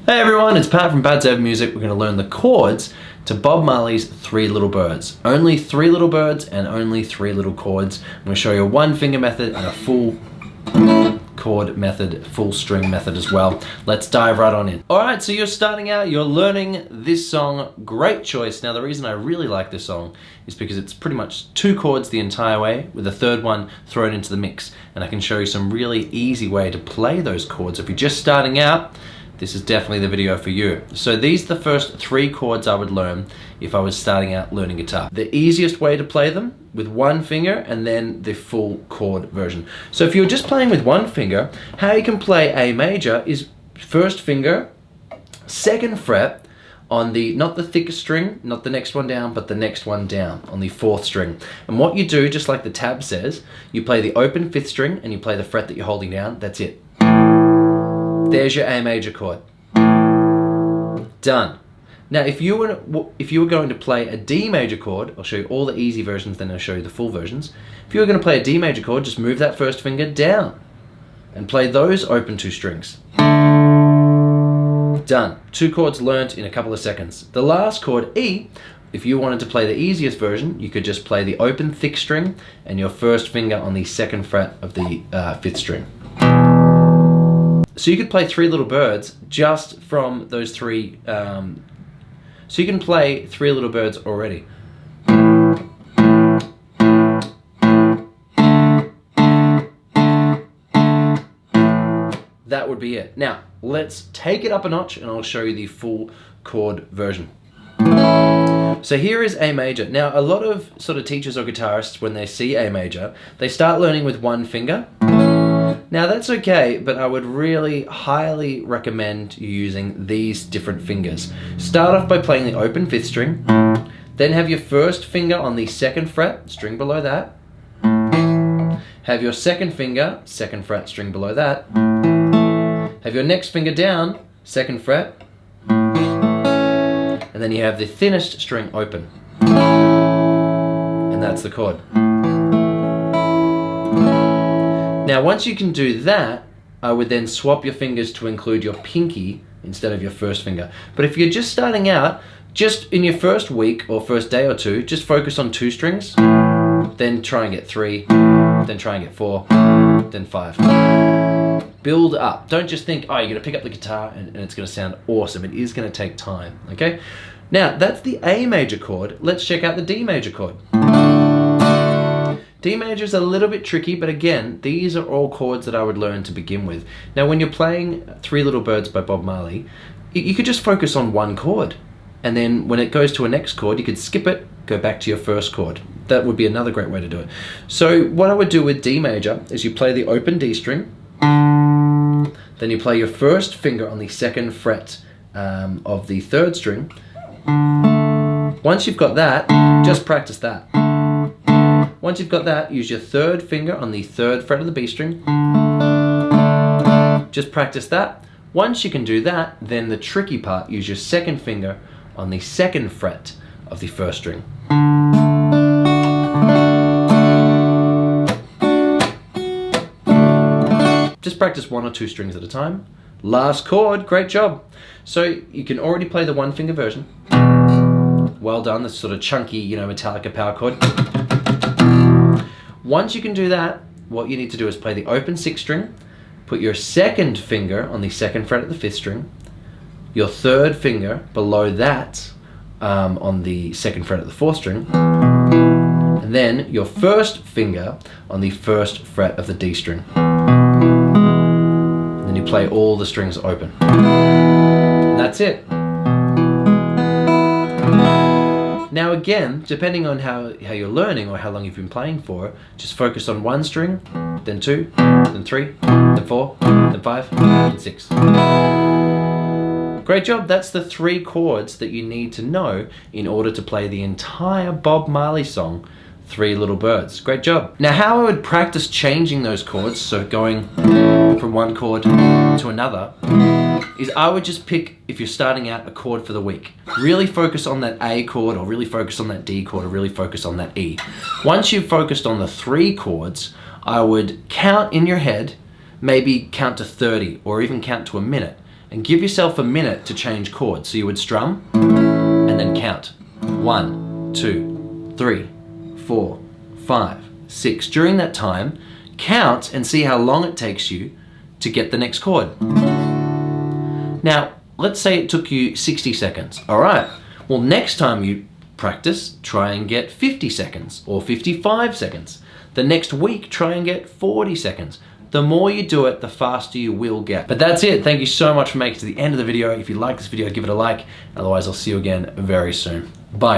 Hey everyone, it's Pat from Pat's Ever Music. We're going to learn the chords to Bob Marley's Three Little Birds. Only three little birds and only three little chords. I'm going to show you a one finger method and a full chord method, full string method as well. Let's dive right on in. Alright, so you're starting out, you're learning this song. Great choice. Now the reason I really like this song is because it's pretty much two chords the entire way with a third one thrown into the mix. And I can show you some really easy way to play those chords. If you're just starting out, this is definitely the video for you. So these are the first three chords I would learn if I was starting out learning guitar. The easiest way to play them with one finger and then the full chord version. So if you're just playing with one finger, how you can play A major is first finger, second fret on the, not the thickest string, not the next one down, but the next one down on the fourth string. And what you do, just like the tab says, you play the open fifth string and you play the fret that you're holding down. That's it. There's your A major chord. Done. Now if you were going to play a D major chord, I'll show you all the easy versions, then I'll show you the full versions. If you were going to play a D major chord, just move that first finger down and play those open two strings. Done. Two chords learnt in a couple of seconds. The last chord, E, if you wanted to play the easiest version, you could just play the open thick string and your first finger on the second fret of the fifth string. So you could play Three Little Birds just from those three. So you can play Three Little Birds already. That would be it. Now, let's take it up a notch and I'll show you the full chord version. So here is A major. Now, a lot of sort of teachers or guitarists, when they see A major, they start learning with one finger. Now that's okay, but I would really highly recommend you using these different fingers. Start off by playing the open fifth string, then have your first finger on the second fret, string below that. Have your second finger, second fret, string below that. Have your next finger down, second fret. And then you have the thinnest string open. And that's the chord. Now once you can do that, I would then swap your fingers to include your pinky instead of your first finger. But if you're just starting out, just in your first week or first day or two, just focus on two strings, then try and get three, then try and get four, then five. Build up. Don't just think, oh, you're gonna pick up the guitar and it's gonna sound awesome. It is gonna take time, okay? Now that's the A major chord. Let's check out the D major chord. D major is a little bit tricky, but again, these are all chords that I would learn to begin with. Now when you're playing Three Little Birds by Bob Marley, you could just focus on one chord. And then when it goes to a next chord, you could skip it, go back to your first chord. That would be another great way to do it. So what I would do with D major is you play the open D string, then you play your first finger on the second fret of the third string. Once you've got that, just practice that. Once you've got that, use your third finger on the third fret of the B string. Just practice that. Once you can do that, then the tricky part, use your second finger on the second fret of the first string. Just practice one or two strings at a time. Last chord, great job. So you can already play the one finger version. Well done, this sort of chunky, Metallica power chord. Once you can do that, what you need to do is play the open sixth string, put your second finger on the second fret of the fifth string, your third finger below that on the second fret of the fourth string, and then your first finger on the first fret of the D string. And then you play all the strings open. And that's it. Now again, depending on how you're learning or how long you've been playing for, just focus on one string, then two, then three, then four, then five, then six. Great job, that's the three chords that you need to know in order to play the entire Bob Marley song, Three Little Birds. Great job. Now how I would practice changing those chords, so going from one chord to another, is I would just pick, if you're starting out, a chord for the week. Really focus on that A chord, or really focus on that D chord, or really focus on that E. Once you've focused on the three chords, I would count in your head, maybe count to 30, or even count to a minute, and give yourself a minute to change chords. So you would strum and then count. 1, 2, 3, 4, 5, 6. During that time, count and see how long it takes you to get the next chord. Now, let's say it took you 60 seconds. All right, well, next time you practice, try and get 50 seconds or 55 seconds. The next week, try and get 40 seconds. The more you do it, the faster you will get. But that's it. Thank you so much for making it to the end of the video. If you like this video, give it a like. Otherwise, I'll see you again very soon. Bye.